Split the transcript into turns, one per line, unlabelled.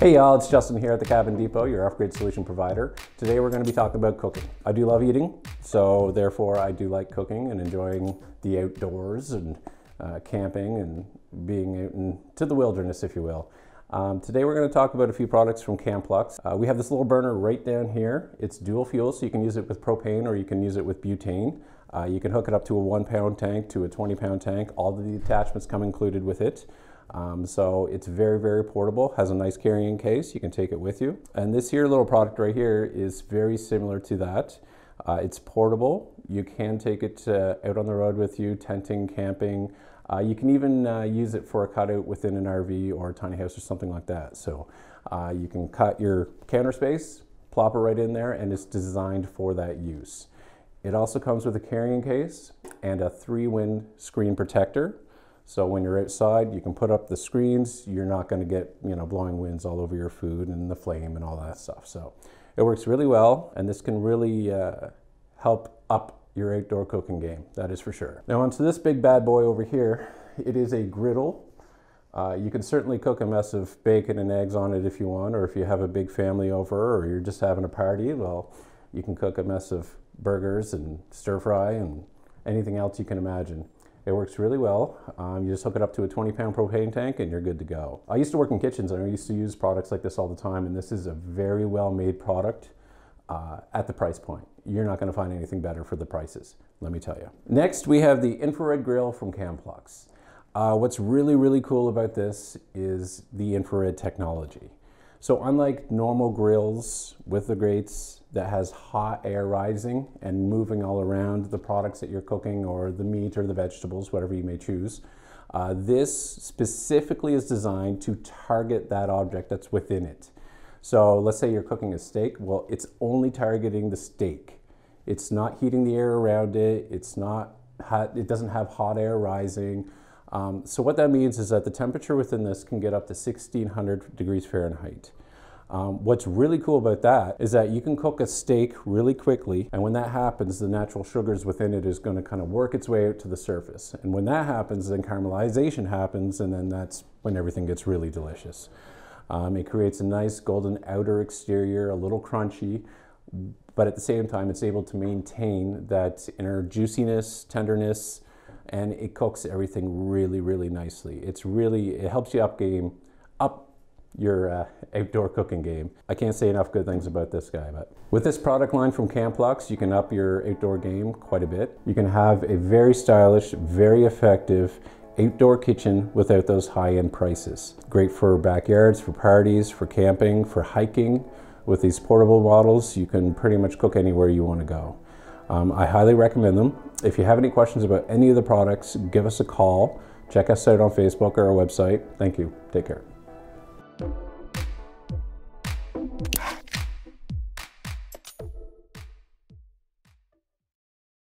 Hey y'all, it's Justin here at the Cabin Depot, your upgrade solution provider. Today we're going to be talking about cooking. I do love eating, so therefore I do like cooking and enjoying the outdoors and camping and being out into the wilderness, if you will. Today we're going to talk about a few products from Camplux. We have this little burner right down here. It's dual fuel, so you can use it with propane or you can use it with butane. You can hook it up to a 1 pound tank to a 20 pound tank. All of the attachments come included with it. So it's very, very portable, has a nice carrying case. You can take it with you. And this here little product right here is very similar to that. It's portable. You can take it out on the road with you, tenting, camping. You can even use it for a cutout within an RV or a tiny house or something like that. So you can cut your counter space, plop it right in there, and it's designed for that use. It also comes with a carrying case and a 3-wind screen protector. So when you're outside, you can put up the screens. You're not going to get, blowing winds all over your food and the flame and all that stuff. So it works really well, and this can really help up your outdoor cooking game. That is for sure. Now onto this big bad boy over here. It is a griddle. You can certainly cook a mess of bacon and eggs on it if you want, or if you have a big family over, or you're just having a party. Well, you can cook a mess of burgers and stir fry and anything else you can imagine. It works really well. You just hook it up to a 20 pound propane tank and you're good to go. I used to work in kitchens and I used to use products like this all the time, and this is a very well made product at the price point. You're not going to find anything better for the prices, let me tell you. Next, we have the infrared grill from Camplux. What's really, really cool about this is the infrared technology. So unlike normal grills with the grates that has hot air rising and moving all around the products that you're cooking, or the meat or the vegetables, whatever you may choose, this specifically is designed to target that object that's within it. So let's say you're cooking a steak. Well, it's only targeting the steak. It's not heating the air around it. It's not hot, it doesn't have hot air rising. So what that means is that the temperature within this can get up to 1600 degrees Fahrenheit. What's really cool about that is that you can cook a steak really quickly, and when that happens, the natural sugars within it is going to kind of work its way out to the surface. And when that happens, then caramelization happens, and then that's when everything gets really delicious. It creates a nice golden outer exterior, a little crunchy, but at the same time, it's able to maintain that inner juiciness, tenderness, and it cooks everything really, really nicely. It helps you up your outdoor cooking game. I can't say enough good things about this guy, but with this product line from Camplux, you can up your outdoor game quite a bit. You can have a very stylish, very effective outdoor kitchen without those high-end prices. Great for backyards, for parties, for camping, for hiking. With these portable models, you can pretty much cook anywhere you want to go. I highly recommend them. If you have any questions about any of the products, give us a call. Check us out on Facebook or our website. Thank you. Take care.